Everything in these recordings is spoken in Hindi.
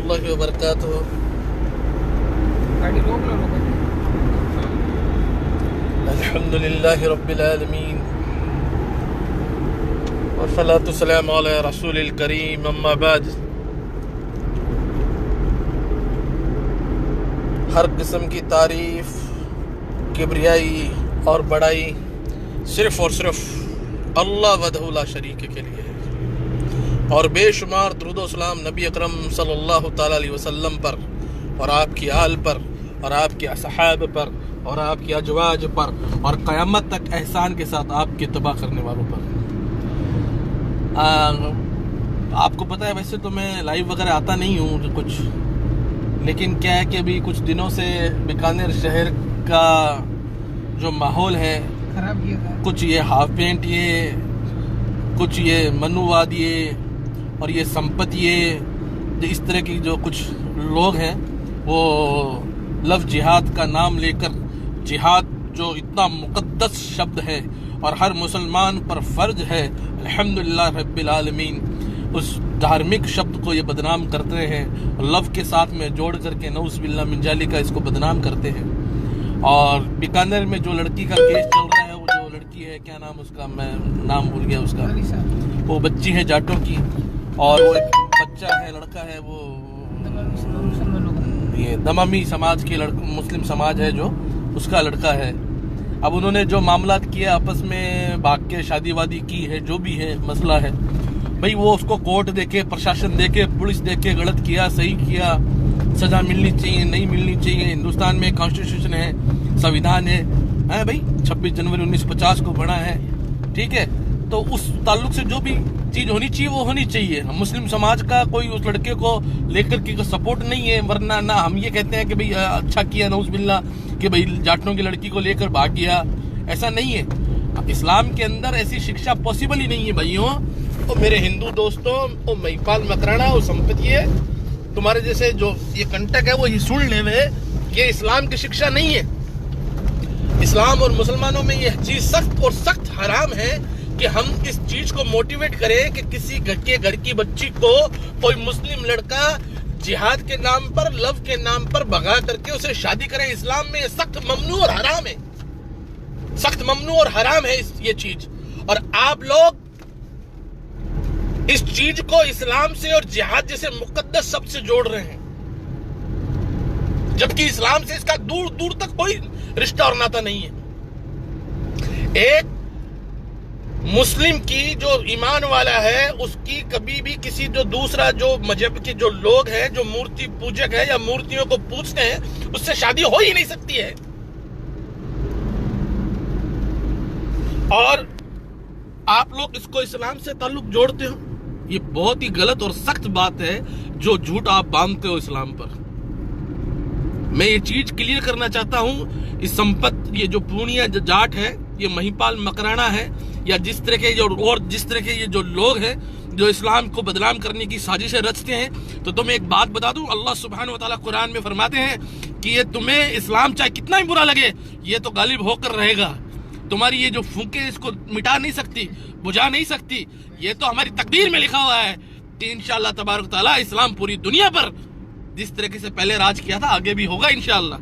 रहमतुल्लाहि व बरकातुहू। अल्हम्दुलिल्लाहि रब्बिल आलमीन वस्सलातु वस्सलामु अला रसूलिल करीम, अम्मा बाद। हर किस्म की तारीफ, किबरियाई और बड़ाई सिर्फ और सिर्फ अल्लाह वहदहू ला शरीक के लिए है। और बेशुमार दुरूद व सलाम नबी अकरम सल्लल्लाहु तआला अलैहि वसल्लम पर और आपकी आल पर और आपके असहाब पर और आपकी अजवाज पर और क़यामत तक एहसान के साथ आपके तबाह करने वालों पर। आपको पता है, वैसे तो मैं लाइव वगैरह आता नहीं हूँ कुछ, लेकिन क्या है कि अभी कुछ दिनों से बीकानेर शहर का जो माहौल है खराब किया, कुछ ये हाफ पेंट, ये कुछ ये मनुवाद, ये और ये संपत्ति, ये इस तरह की जो कुछ लोग हैं वो लफ्ज़ जिहाद का नाम लेकर, जिहाद जो इतना मुक़द्दस शब्द है और हर मुसलमान पर फ़र्ज है अल्हम्दुलिल्लाह रब्बिल आलमीन, उस धार्मिक शब्द को ये बदनाम करते हैं। लव के साथ में जोड़ करके नऊज़ बिल्लाह मिन ज़ालिका इसको बदनाम करते हैं। और बीकानेर में जो लड़की का केस चल रहा है, वो जो लड़की है, क्या नाम उसका, मैं नाम भूल गया उसका, वो बच्ची है जाटों की, और वो एक बच्चा है, लड़का है, वो ये दमामी समाज के मुस्लिम समाज है जो, उसका लड़का है। अब उन्होंने जो मामलात किए आपस में, भाग के शादी वादी की है, जो भी है मसला है भाई, वो उसको कोर्ट देके, प्रशासन देके, पुलिस देके गलत किया, सही किया, सजा मिलनी चाहिए, नहीं मिलनी चाहिए। हिंदुस्तान में कॉन्स्टिट्यूशन है, संविधान है भाई, 26 जनवरी 1950 को बना है, ठीक है। तो उस ताल्लुक से जो भी चीज होनी चाहिए वो होनी चाहिए। मुस्लिम समाज का कोई उस लड़के को लेकर के सपोर्ट नहीं है, वरना ना हम ये कहते हैं कि भाई अच्छा किया नऊज़ बिल्लाह कि भाई जाटों की लड़की को लेकर भाग गया, ऐसा नहीं है। इस्लाम के अंदर ऐसी शिक्षा पॉसिबल ही नहीं है भाइयों। तो मेरे हिंदू दोस्तों, वो महिपाल मकराना, वो संपत्ति है तुम्हारे जैसे जो ये कंटक है, वो ये सुन ले में, ये इस्लाम की शिक्षा नहीं है। इस्लाम और मुसलमानों में यह चीज सख्त और सख्त हराम है कि हम इस चीज को मोटिवेट करें कि किसी घर की बच्ची को कोई मुस्लिम लड़का जिहाद के नाम पर, लव के नाम पर भगा करके उसे शादी करें। इस्लाम में सख्त ममनू और हराम है, सख्त ममनू और हराम है ये चीज। और आप लोग इस चीज को इस्लाम से और जिहाद जैसे मुकद्दस शब्द से जोड़ रहे हैं, जबकि इस्लाम से इसका दूर दूर तक कोई रिश्ता और नाता नहीं है। एक मुस्लिम की जो ईमान वाला है, उसकी कभी भी किसी जो दूसरा जो मजहब के जो लोग हैं, जो मूर्ति पूजक है या मूर्तियों को पूजते हैं, उससे शादी हो ही नहीं सकती है। और आप लोग इसको इस्लाम से ताल्लुक जोड़ते हो, ये बहुत ही गलत और सख्त बात है जो झूठ आप बांधते हो इस्लाम पर। मैं ये चीज क्लियर करना चाहता हूं, इस संपत, ये जो पूर्णिया जाट है, ये महिपाल मकराना है, या जिस तरह के जो और जिस तरह के ये जो लोग हैं जो इस्लाम को बदनाम करने की साजिशें रचते हैं, तो तुम्हें एक बात बता दूं, अल्लाह सुब्हानहू व तआला कुरान में फरमाते हैं कि ये तुम्हें इस्लाम चाहे कितना ही बुरा लगे, ये तो गालिब होकर रहेगा। तुम्हारी ये जो फूंके इसको मिटा नहीं सकती, बुझा नहीं सकती। ये तो हमारी तकदीर में लिखा हुआ है कि इंशाअल्लाह तबारक तआला इस्लाम पूरी दुनिया पर जिस तरीके से पहले राज किया था आगे भी होगा इंशाअल्लाह।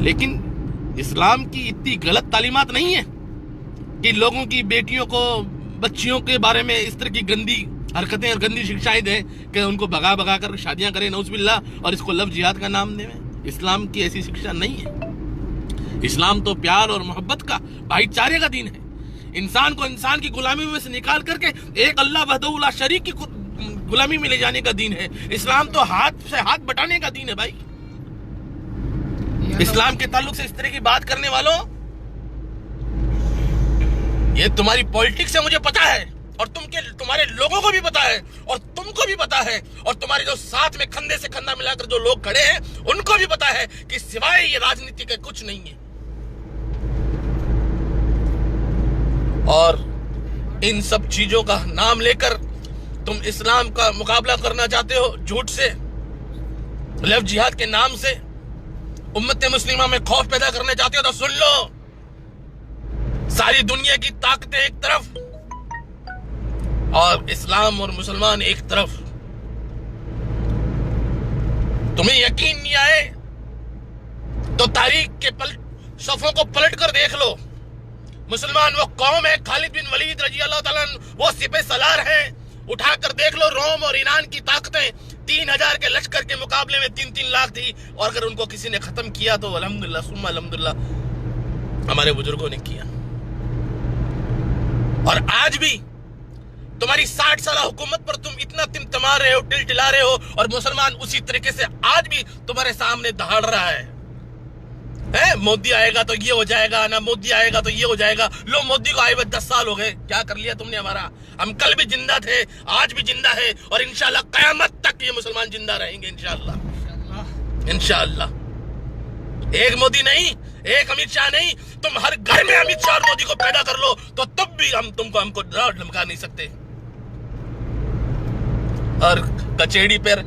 लेकिन इस्लाम की इतनी गलत तालीमात नहीं है कि लोगों की बेटियों को, बच्चियों के बारे में इस तरह की गंदी हरकतें और गंदी शिक्षाएं दें कि उनको भगा भगा कर शादियां करें नऊज़ बिल्लाह, और इसको लव जिहाद का नाम दें। इस्लाम की ऐसी शिक्षा नहीं है। इस्लाम तो प्यार और मोहब्बत का, भाईचारे का दीन है। इंसान को इंसान की गुलामी में से निकाल करके एक अल्लाह वहदहू ला शरीक की गुलामी में ले जाने का दीन है। इस्लाम तो हाथ से हाथ बटाने का दीन है भाई। इस्लाम के ताल्लुक से इस तरह की बात करने वालों, ये तुम्हारी पॉलिटिक्स है, मुझे पता है, और तुम्हारे लोगों को भी पता है, और तुमको भी पता है, और तुम्हारे जो साथ में कंधे से कंधा मिलाकर जो लोग खड़े हैं उनको भी पता है कि सिवाय ये राजनीति के कुछ नहीं है। और इन सब चीजों का नाम लेकर तुम इस्लाम का मुकाबला करना चाहते हो झूठ से, लव जिहाद के नाम से उम्मत मुस्लिमा में खौफ पैदा करने चाहते हो। तो सुन लो, सारी दुनिया की ताकतें एक तरफ, और इस्लाम और मुसलमान एक तरफ। तुम्हें यकीन नहीं आए तो तारीख के सफ़ों को पलट कर देख लो। मुसलमान वो कौम है, खालिद बिन वलीद रजी अल्लाह ताला वो सिपह सलार है। उठाकर देख लो, रोम और ईरान की ताकतें 3000 के लश्कर के मुकाबले में 3-3 लाख थी, और अगर उनको किसी ने खत्म किया तो अल्हम्दुलिल्लाह सुम्मा अल्हम्दुलिल्लाह हमारे बुजुर्गों ने किया। और आज भी तुम्हारी 60 साल हुकूमत पर तुम इतना तिमतमा रहे हो, टिलटिला रहे हो, और मुसलमान उसी तरीके से आज भी तुम्हारे सामने दहाड़ रहा है। मोदी आएगा तो ये हो जाएगा ना, मोदी आएगा तो ये हो जाएगा। लो, मोदी को आए हुए 10 साल हो गए, क्या कर लिया तुमने हमारा? हम कल भी जिंदा थे, आज भी जिंदा है, और इंशाल्लाह कयामत तक ये मुसलमान जिंदा रहेंगे इंशाल्लाह। इंशाल्लाह एक मोदी नहीं, एक अमित शाह नहीं, तुम हर घर में अमित शाह और मोदी को पैदा कर लो तो तब भी हमको धमका नहीं सकते। और कचेड़ी पर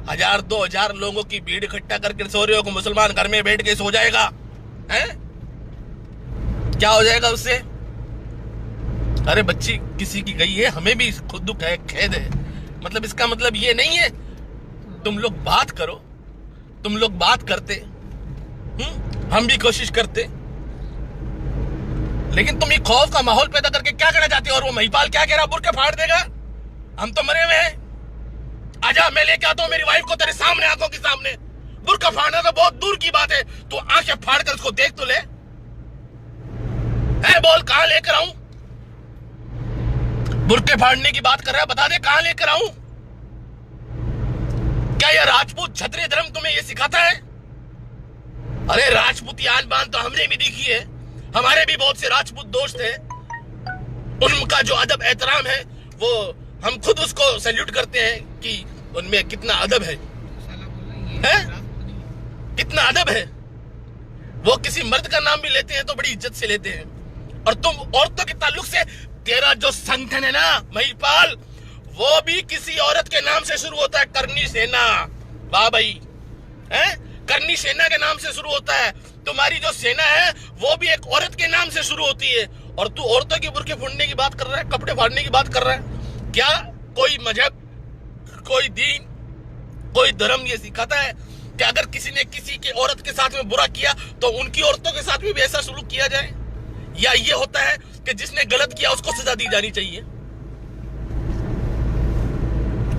1000-2000 लोगों की भीड़ इकट्ठा करके सो रहे हो कि मुसलमान घर में बैठ के सो जाएगा, हैं? क्या हो जाएगा उससे? अरे बच्ची किसी की गई है, हमें भी खुद दुख है, खेद है। मतलब इसका मतलब ये नहीं है। तुम लोग बात करो, तुम लोग बात करते, हम भी कोशिश करते, लेकिन तुम ये खौफ का माहौल पैदा करके क्या करना चाहते हो? और वो महिपाल क्या कह रहा, बुर्के फाड़ देगा? हम तो मरे हुए हैं। आजा, मैं लेके आता हूं मेरी वाइफ को तेरे सामने, आंखों के सामने। बुर्का फाड़ना तो बहुत दूर की बात है, तो आंखें फाड़ कर उसको देख तो ले। है बोल, कहां लेकर आऊं? बुर्के फाड़ने की बात कर रहा है, बता दे कहां लेकर आऊं? क्या यह राजपूत क्षत्रिय धर्म तुम्हें यह सिखाता है? अरे राजपूती आन बान तो हमने भी देखी है, हमारे भी बहुत से राजपूत दोस्त हैं। उनका जो अदब एहतराम है वो हम खुद उसको सैल्यूट करते हैं कि उनमें कितना अदब है? कितना अदब है। वो किसी मर्द का नाम भी लेते हैं तो बड़ी इज्जत से लेते हैं। और तुम औरतों के ताल्लुक से तेरा जो संगठन है ना महिपाल, वो भी किसी औरत के नाम से शुरू होता है, करनी सेना। वाह भाई, करनी सेना के नाम से शुरू होता है। तुम्हारी जो सेना है वो भी एक औरत के नाम से शुरू होती है, और तू औरतों के बुर्के फोड़ने की बात कर रहा है, कपड़े फाड़ने की बात कर रहा है। क्या कोई मजहब, कोई दीन, कोई धर्म ये सिखाता है कि अगर किसी ने किसी के औरत के साथ में बुरा किया तो उनकी औरतों के साथ भी ऐसा सलूक किया जाए? या ये होता है कि जिसने गलत किया उसको सजा दी जानी चाहिए?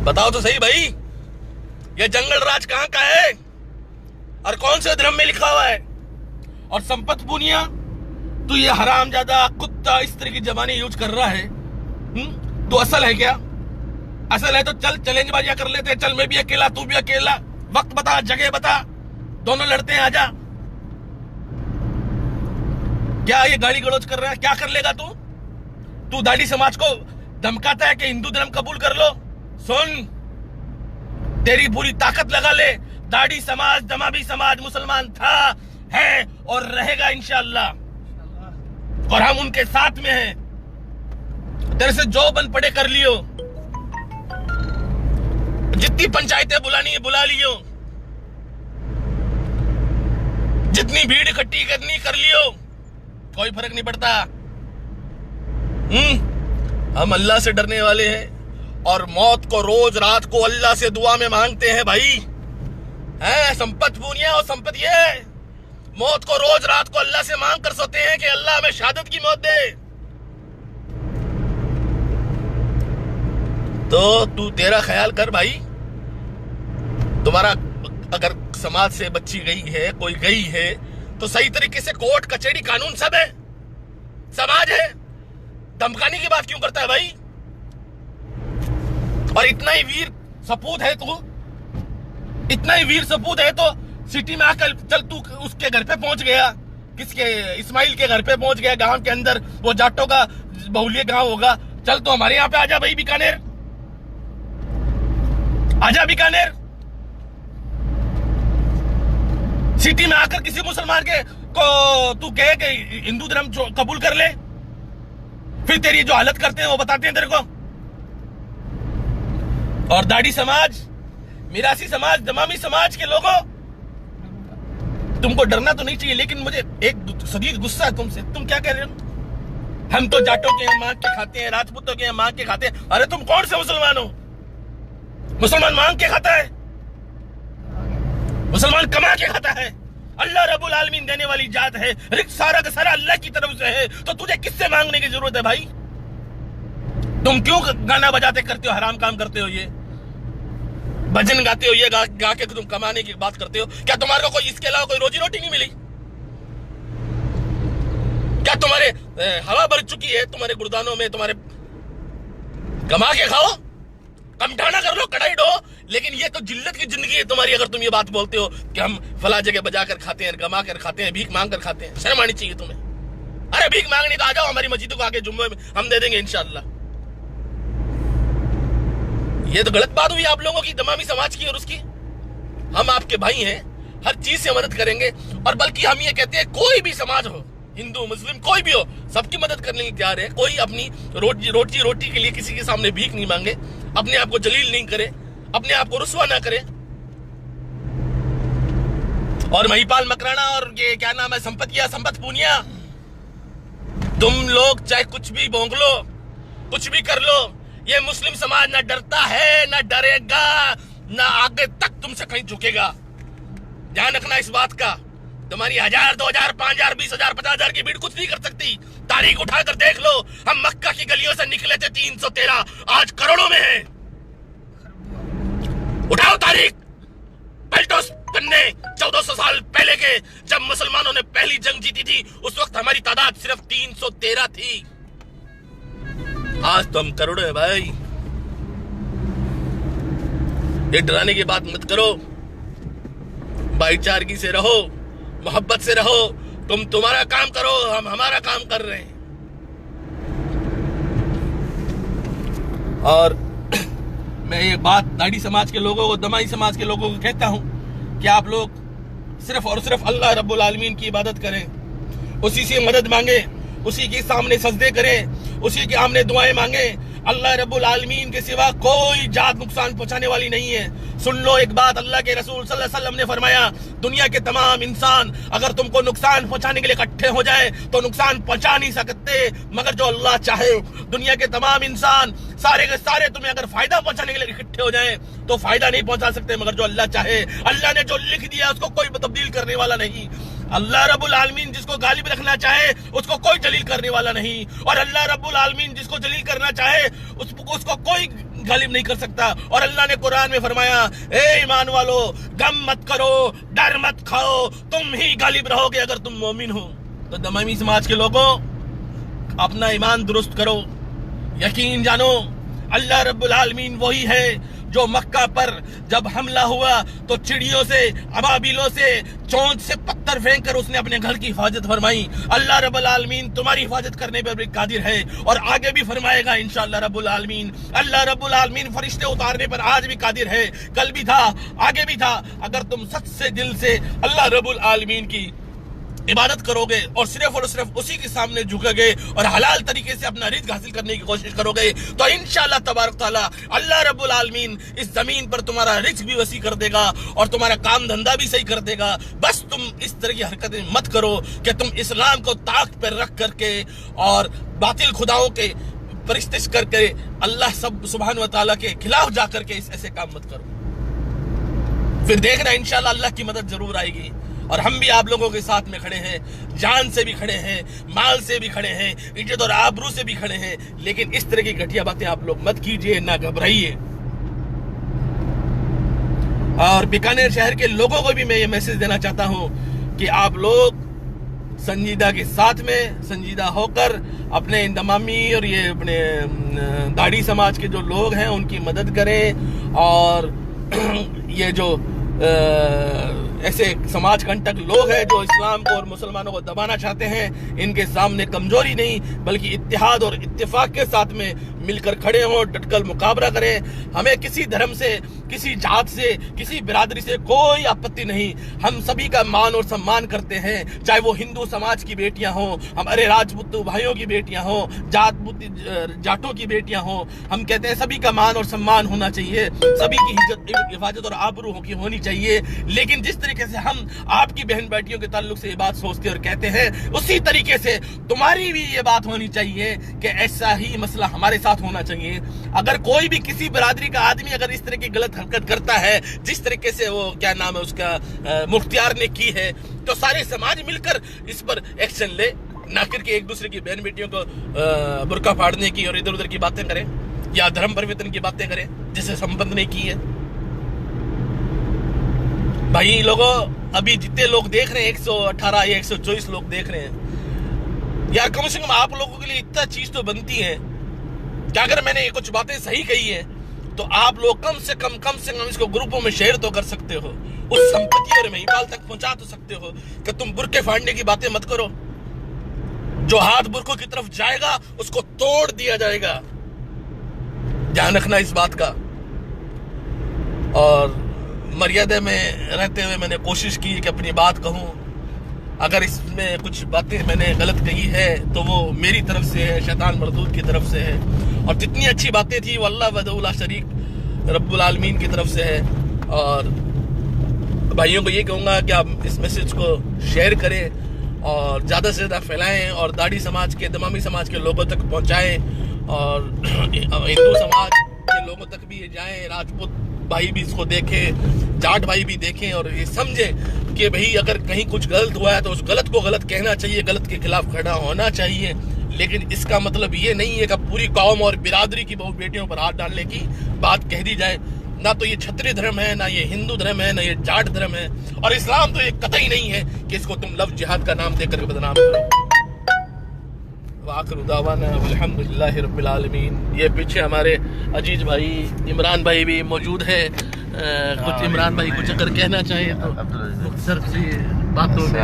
बताओ तो सही भाई, ये जंगल राज कहां का है और कौन से धर्म में लिखा हुआ है? और संपत पुनिया, तू ये हरामजादा कुत्ता इस तरह की जबानी यूज कर रहा है, तो असल है क्या? असल है तो चल चैलेंज बाजियां कर लेते हैं। चल, मैं भी अकेला, तू भी अकेला, वक्त बता, जगह बता, दोनों लड़ते हैं, आजा। क्या ये गाली गलौज कर रहा है? क्या कर लेगा तू? तू दाढ़ी समाज को धमकाता है कि हिंदू धर्म कबूल कर लो। सुन, तेरी पूरी ताकत लगा ले, दाढ़ी समाज, दमामी समाज मुसलमान था, है और रहेगा इंशाअल्लाह, और हम उनके साथ में हैं। तेरे से जो बन पड़े कर लियो, जितनी पंचायतें बुलानी है बुला लियो, जितनी भीड़ इकट्ठी करनी कर लियो, कोई फर्क नहीं पड़ता। हम अल्लाह से डरने वाले हैं और मौत को रोज रात को अल्लाह से दुआ में मांगते हैं भाई। है संपत पूनिया और संपत ये है, मौत को रोज रात को अल्लाह से मांग कर सोते हैं कि अल्लाह हमें शहादत की मौत दे। तो तू तेरा ख्याल कर भाई, तुम्हारा अगर समाज से बच्ची गई है, कोई गई है, तो सही तरीके से कोर्ट कचहरी कानून सब है, समाज है। धमकाने की बात क्यों करता है भाई? और इतना ही वीर सपूत है तू, इतना ही वीर सपूत है तो सिटी में आकर चल, तू उसके घर पे पहुंच गया, किसके, इस्माइल के घर पे पहुंच गया, गांव के अंदर, वो जाटों का बहुल्य गांव होगा। चल तो हमारे यहाँ पे आजा भाई, बीकानेर आजा, बीकानेर। सिटी में आकर किसी मुसलमान के को तू कहे कि हिंदू धर्म कबूल कर ले, फिर तेरी जो हालत करते हैं वो बताते हैं तेरे को। और दाढ़ी समाज, मिरासी समाज, दमामी समाज के लोगों, तुमको डरना तो नहीं चाहिए, लेकिन मुझे एक सदी गुस्सा है तुमसे। तुम क्या कह रहे हो? हम तो जाटों के यहाँ मांग के खाते हैं, राजपूतों के यहाँ मांग के खाते हैं। अरे तुम कौन से मुसलमान हो? मुसलमान मांग के खाता है, मुसलमान कमा के खाता है। अल्लाह रब्बुल आलमीन देने वाली जात है, रिज़्क़ सारा का सारा अल्लाह की तरफ से है, तो तुझे किससे मांगने की जरूरत है भाई? तुम क्यों गाना बजाते करते हो, हराम काम करते हो, ये भजन गाते हो, ये गा के तुम कमाने की बात करते हो? क्या तुम्हारे को कोई इसके अलावा कोई रोजी रोटी नहीं मिली? क्या तुम्हारे हवा भर चुकी है तुम्हारे गुर्दानों में? तुम्हारे कमा के खाओ, कमठाना कर लो, कढ़ाई डो, लेकिन ये तो जिल्लत की जिंदगी है तुम्हारी अगर तुम ये बात बोलते हो कि हम फला जगह बजा कर खाते हैं, कमा कर खाते हैं, भीख मांग कर खाते हैं। शर्म आनी चाहिए तुम्हें। अरे भीख मांगनी तो आ जाओ हमारी मस्जिद को आके, जुम्मे में हम दे देंगे इंशाअल्लाह। ये तो गलत बात हुई आप लोगों की, तमामी समाज की और उसकी। हम आपके भाई हैं, हर चीज से मदद करेंगे, और बल्कि हम ये कहते हैं कोई भी समाज हो, हिंदू मुस्लिम कोई भी हो, सबकी मदद करने के तैयार है। कोई अपनी रोटी के लिए किसी के सामने भीख नहीं मांगे, अपने आप को जलील नहीं करे, अपने आप को रुस्वा ना करे। और महिपाल मकराना और ये क्या नाम है, संपत पूनिया, तुम लोग चाहे कुछ भी भोंग लो, कुछ भी कर लो, ये मुस्लिम समाज ना डरता है, ना डरेगा, ना आगे तक तुमसे कहीं झुकेगा। ध्यान रखना इस बात का। तुम्हारी 1000, 2000, 5000, 20000, 50000 की भीड़ कुछ नहीं कर सकती। तारीख उठाकर देख लो, हम मक्का की गलियों से निकले थे 313, आज करोड़ों में हैं। उठाओ तारीख, पलटो पन्ने 1400 साल पहले के, जब मुसलमानों ने पहली जंग जीती थी, उस वक्त हमारी तादाद सिर्फ 313 थी। आज तो हम करोड़ों हैं भाई। ये डराने की बात मत करो, भाईचारगी से रहो, मोहब्बत से रहो। तुम तुम्हारा काम करो, हम हमारा काम कर रहे हैं। और मैं ये बात दाढ़ी समाज के लोगों को, दमाई समाज के लोगों को कहता हूं कि आप लोग सिर्फ और सिर्फ अल्लाह रब्बुल आलमीन की इबादत करें, उसी से मदद मांगे, उसी के सामने सजदे करें, उसी के सामने दुआएं मांगे। अल्लाह रब्बुल आलमीन के सिवा कोई जात नुकसान पहुंचाने वाली नहीं है। सुन लो एक बात, अल्लाह के रसूल सल्लल्लाहु अलैहि वसल्लम ने फरमाया, दुनिया के तमाम इंसान अगर तुमको नुकसान पहुंचाने के लिए इकट्ठे हो जाए तो नुकसान पहुंचा नहीं सकते, मगर जो अल्लाह चाहे। दुनिया के तमाम इंसान सारे के सारे तुम्हें अगर फायदा पहुंचाने के लिए इकट्ठे हो जाए तो फायदा नहीं पहुंचा सकते, मगर जो अल्लाह चाहे। अल्लाह ने जो लिख दिया उसको कोई तब्दील करने वाला नहीं। अल्लाह रब्बुल आलमीन जिसको गालिब रखना चाहे उसको कोई जलील करने वाला नहीं, और अल्लाह रब्बुल आलमीन जिसको जलील करना चाहे उसको कोई गालिब नहीं कर सकता। और अल्लाह ने कुरान में फरमाया, ए ईमान वालो, गम मत करो, डर मत खाओ, तुम ही गालिब रहोगे अगर तुम मोमिन हो। तो दमामी समाज के लोगों, अपना ईमान दुरुस्त करो, यकीन जानो अल्लाह रब्बुल आलमीन वही है जो मक्का पर जब हमला हुआ तो चिड़ियों से, अबाबिलों से, चोंच से पत्थर फेंक कर उसने अपने घर की हिफाजत फरमाई। अल्लाह रब्बुल आलमीन तुम्हारी हिफाजत करने पर भी कादिर है और आगे भी फरमाएगा इंशाअल्लाह रब्बुल आलमीन। अल्लाह रब्बुल आलमीन फरिश्ते उतारने पर आज भी कादिर है, कल भी था, आगे भी था। अगर तुम सच्चे दिल से अल्लाह रब्बुल आलमीन की इबादत करोगे और सिर्फ उसी के सामने झुकोगे और हलाल तरीके से अपना रिज़्क़ हासिल करने की कोशिश करोगे तो इंशाअल्लाह तबारक तआला अल्लाह रब्बुल आलमीन इस जमीन पर तुम्हारा रिज़्क़ भी वसी कर देगा और तुम्हारा काम धंधा भी सही कर देगा। बस तुम इस तरह की हरकतें मत करो कि तुम इस्लाम को ताक पर रख करके और बातिल खुदाओं के परिस्तिश करके अल्लाह सब सुब्हान व तआला के खिलाफ जा करके ऐसे काम मत करो। फिर देखना इंशाअल्लाह अल्लाह की मदद जरूर आएगी। और हम भी आप लोगों के साथ में खड़े हैं, जान से भी खड़े हैं, माल से भी खड़े हैं, इज्जत और आबरू से भी खड़े हैं। लेकिन इस तरह की घटिया बातें आप लोग मत कीजिए, ना घबराइए। और बीकानेर शहर के लोगों को भी मैं ये मैसेज देना चाहता हूं कि आप लोग संजीदा के साथ में संजीदा होकर अपने इंदमामी और ये अपने दाढ़ी समाज के जो लोग हैं उनकी मदद करें। और ये जो ऐसे समाज कंटक लोग हैं जो इस्लाम को और मुसलमानों को दबाना चाहते हैं, इनके सामने कमजोरी नहीं बल्कि इत्तेहाद और इत्तेफाक के साथ में मिलकर खड़े हों, डटकर मुकाबला करें। हमें किसी धर्म से, किसी जात से, किसी बिरादरी से कोई आपत्ति नहीं। हम सभी का मान और सम्मान करते हैं, चाहे वो हिंदू समाज की बेटियां हों, हमारे राजपूत भाइयों की बेटियां हों, जाटों की बेटियां हों। हम कहते हैं सभी का मान और सम्मान होना चाहिए, सभी की हिफाजत और आबरू की होनी चाहिए। लेकिन जिस तरीके से हम आपकी बहन बेटियों के ताल्लुक से ये बात सोचते और कहते हैं, उसी तरीके से तुम्हारी भी ये बात होनी चाहिए कि ऐसा ही मसला हमारे साथ होना चाहिए। अगर कोई भी किसी बिरादरी का आदमी अगर इस तरह की गलत हरकत करता है, जिस तरीके से वो क्या नाम है उसका मुख्तियार ने की है, तो सारे समाज मिलकर इस पर एक्शन ले, ना करके एक दूसरे की बहन बेटियों को बुर्का फाड़ने की और इधर उधर की बातें करें या धर्म परिवर्तन की बातें करें जिसे संबंध नहीं की है। भाई लोगों, अभी जितने लोग देख रहे हैं 118 या 124 लोग देख रहे हैं यार, कम से कम आप लोगों के लिए इतना चीज तो बनती है कि अगर मैंने ये कुछ बातें सही कही है तो आप लोग कम से कम इसको ग्रुपों में शेयर तो कर सकते हो, उस संपत्ति और महिपाल तक पहुंचा तो सकते हो कि तुम बुरके फाड़ने की बातें मत करो। जो हाथ बुरकों की तरफ जाएगा उसको तोड़ दिया जाएगा, ध्यान रखना इस बात का। और मर्यादा में रहते हुए मैंने कोशिश की कि अपनी बात कहूं। अगर इसमें कुछ बातें मैंने गलत कही है तो वो मेरी तरफ से है, शैतान मरदूद की तरफ से है, और जितनी अच्छी बातें थी वो अल्लाह वदउला शरीक रब्बुल आलमीन की तरफ से है। और भाइयों को ये कहूँगा कि आप इस मैसेज को शेयर करें और ज़्यादा से ज़्यादा फैलाएं और दाढ़ी समाज के, दमामी समाज के लोगों तक पहुँचाएं और हिंदू समाज के लोगों तक भी ये जाएं, राजपूत भाई भी इसको देखें, जाट भाई भी देखें और ये समझें कि भाई अगर कहीं कुछ गलत हुआ है तो उस गलत को गलत कहना चाहिए, गलत के खिलाफ खड़ा होना चाहिए। लेकिन इसका मतलब ये नहीं है कि पूरी कौम और बिरादरी की बहु बेटियों पर हाथ डालने की बात कह दी जाए। ना तो ये क्षत्रिय धर्म है, ना ये हिंदू धर्म है, ना ये जाट धर्म है, और इस्लाम तो ये कतई नहीं है कि इसको तुम लफ्ज़ जिहाद का नाम देकर बदनाम करो। वाखिर दावाना अल्हम्दुलिल्लाहि रब्बिल आलमीन। ये पीछे हमारे अजीज भाई इमरान भाई भी मौजूद है। कुछ इमरान भाई कुछ अगर कहना चाहिए तो मुख्तसर सी बातों में।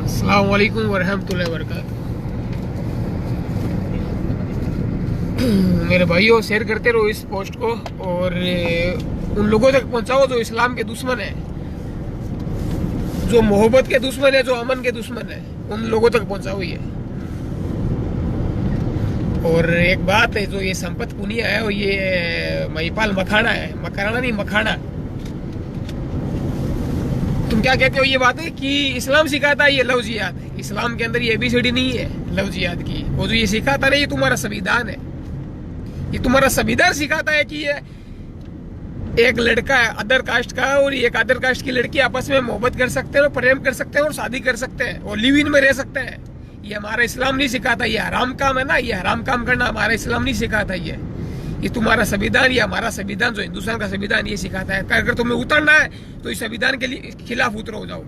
अस्सलाम वालेकुम वरहमतुल्लाहि वबरकातुहू। मेरे भाइयों, शेयर करते रहो इस पोस्ट को और उन लोगों तक पहुंचाओ जो इस्लाम के दुश्मन है, जो मोहब्बत के दुश्मन है, जो अमन के दुश्मन है, उन लोगों तक पहुंचाओ ये। और एक बात है, जो ये संपत पुनिया है और ये महिपाल मखाना है, मखाना नहीं मखाना, तुम क्या कहते हो? ये बात है कि इस्लाम सिखाता है ये लव जिहाद, इस्लाम के अंदर ये ABCD नहीं है लव जिहाद की। वो जो ये सिखाता है ये तुम्हारा संविधान है, ये तुम्हारा संविधान सिखाता है कि ये एक लड़का है अदर कास्ट का और एक अदर कास्ट की लड़की आपस में मोहब्बत कर सकते हैं और प्रेम कर सकते हैं और शादी कर सकते हैं और लिव इन में रह सकते हैं। ये हमारा इस्लाम नहीं सिखाता, ये हराम काम है ना, ये हराम काम करना हमारा इस्लाम नहीं सिखाता। ये तुम्हारा संविधान, ये हमारा संविधान, जो हिंदुस्तान का संविधान ये सिखाता है। अगर तुम्हें उतरना है तो इस संविधान के खिलाफ उतरो, जाओ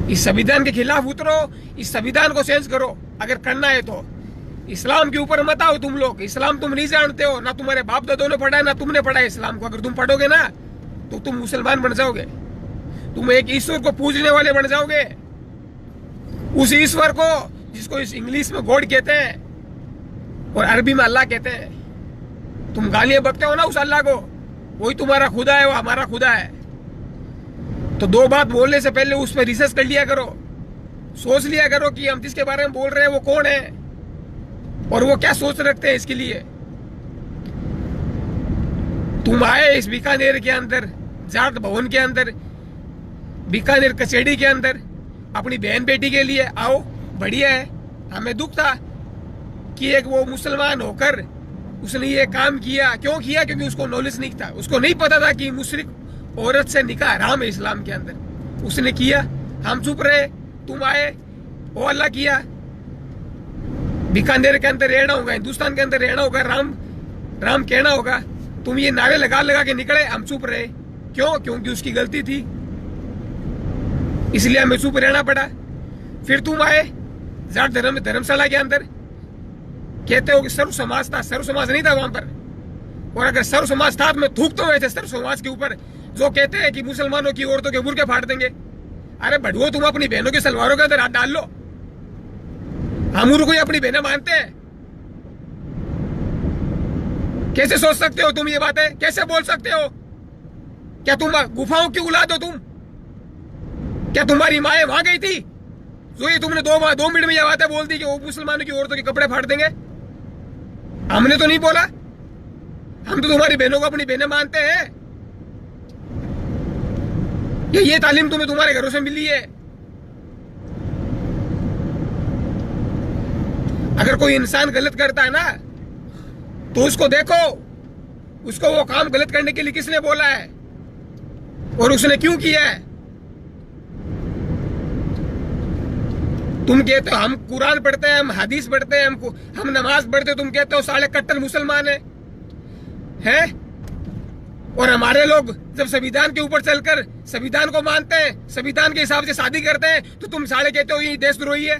इस संविधान के खिलाफ उतरो, इस संविधान को चेंज करो अगर करना है तो। इस्लाम के ऊपर मत आओ तुम लोग, इस्लाम तुम नहीं जानते हो, ना तुम्हारे बाप दादों ने पढ़ा है ना तुमने पढ़ा है इस्लाम को। अगर तुम पढ़ोगे ना तो तुम मुसलमान बन जाओगे, तुम एक ईश्वर को पूजने वाले बन जाओगे, उस ईश्वर को जिसको इस इंग्लिश में गॉड कहते हैं और अरबी में अल्लाह कहते हैं। तुम गालियां बकते हो ना उस अल्लाह को, वही तुम्हारा खुदा है, वो हमारा खुदा है। तो दो बात बोलने से पहले उस पर रिसर्च कर लिया करो, सोच लिया करो कि हम जिसके बारे में बोल रहे हैं वो कौन है और वो क्या सोच रखते हैं इसके लिए। तुम आए इस बीकानेर के अंदर, जाट भवन के अंदर, बीकानेर कचेड़ी के अंदर अपनी बहन बेटी के लिए आओ, बढ़िया है। हमें दुख था कि एक वो मुसलमान होकर उसने ये काम किया। क्यों किया? क्योंकि उसको नॉलेज नहीं था, उसको नहीं पता था कि मुशरिक औरत से निकाह हराम है इस्लाम के अंदर। उसने किया, हम चुप रहे, तुम आए, वो अल्लाह किया। बीकानेर के अंदर रहना होगा, हिंदुस्तान के अंदर रहना होगा, राम राम कहना होगा, तुम ये नारे लगा लगा के निकले, हम चुप रहे। क्यों? क्योंकि उसकी गलती थी, इसलिए हमें चुप रहना पड़ा। फिर तुम आए जाट धर्मशाला के अंदर, कहते हो कि सर्व समाज था, सर्व समाज नहीं था वहां पर। और अगर सर्व समाज था तो मैं थूकते हुए थे सर्व समाज के ऊपर, जो कहते हैं कि मुसलमानों की औरतों के बुर्के फाड़ देंगे। अरे बढ़ुओ, तुम अपनी बहनों की सलवारों के अंदर हाथ डाल लो, हम उनको ही अपनी बहनें मानते हैं? कैसे सोच सकते हो तुम ये बातें? कैसे बोल सकते हो? क्या तुम गुफाओं की औलाद हो तुम? क्या तुम्हारी माएँ वहां गई थी जो ये तुमने 2 मिनट में ये बातें बोल दी कि वो मुसलमानों की औरतों के कपड़े फाड़ देंगे? हमने तो नहीं बोला। हम तो तुम्हारी बहनों को अपनी बहनें मानते हैं। ये तालीम तुम्हें तुम्हारे घरों से मिली है। अगर कोई इंसान गलत करता है ना तो उसको देखो, उसको वो काम गलत करने के लिए किसने बोला है और उसने क्यों किया है। तुम कहते हो हम कुरान पढ़ते हैं, हम हदीस पढ़ते हैं, हम नमाज पढ़ते हैं, तुम कहते हो साले कट्टर मुसलमान हैं? और हमारे लोग जब संविधान के ऊपर चलकर संविधान को मानते हैं, संविधान के हिसाब से शादी करते हैं, तो तुम साले कहते हो ये देशद्रोही है।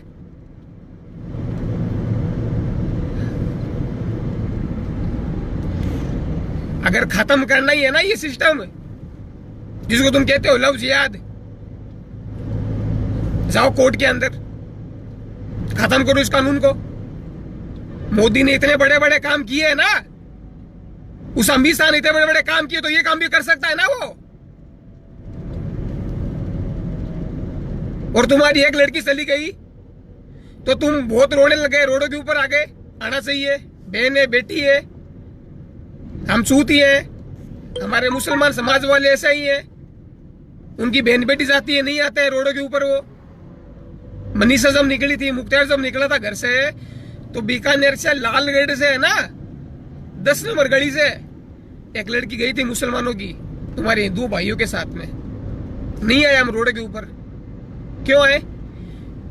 अगर खत्म करना ही है ना ये सिस्टम जिसको तुम कहते हो लव जिहाद, जाओ कोर्ट के अंदर खत्म करो इस कानून को। मोदी ने इतने बड़े बड़े काम किए हैं ना, उस अमित शाह ने इतने बड़े बड़े काम किए, तो ये काम भी कर सकता है ना वो। और तुम्हारी एक लड़की चली गई तो तुम बहुत रोने लगे, रोडों के ऊपर आ गए। आना चाहिए, बहन है, बेटी है, हम सूती है, हमारे मुसलमान समाज वाले ऐसे ही है, उनकी बहन बेटी जाती है, नहीं आते हैं रोडों के ऊपर। वो मनीषा जब निकली थी, मुख्तार जब निकला था घर से, तो बीकानेर से लालगढ़ से है ना 10 नंबर गली से एक लड़की गई थी मुसलमानों की, तुम्हारे हिंदू भाइयों के साथ में। नहीं आए हम रोड के ऊपर। क्यों है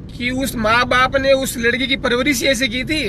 कि उस माँ बाप ने उस लड़की की परवरिश ऐसे की थी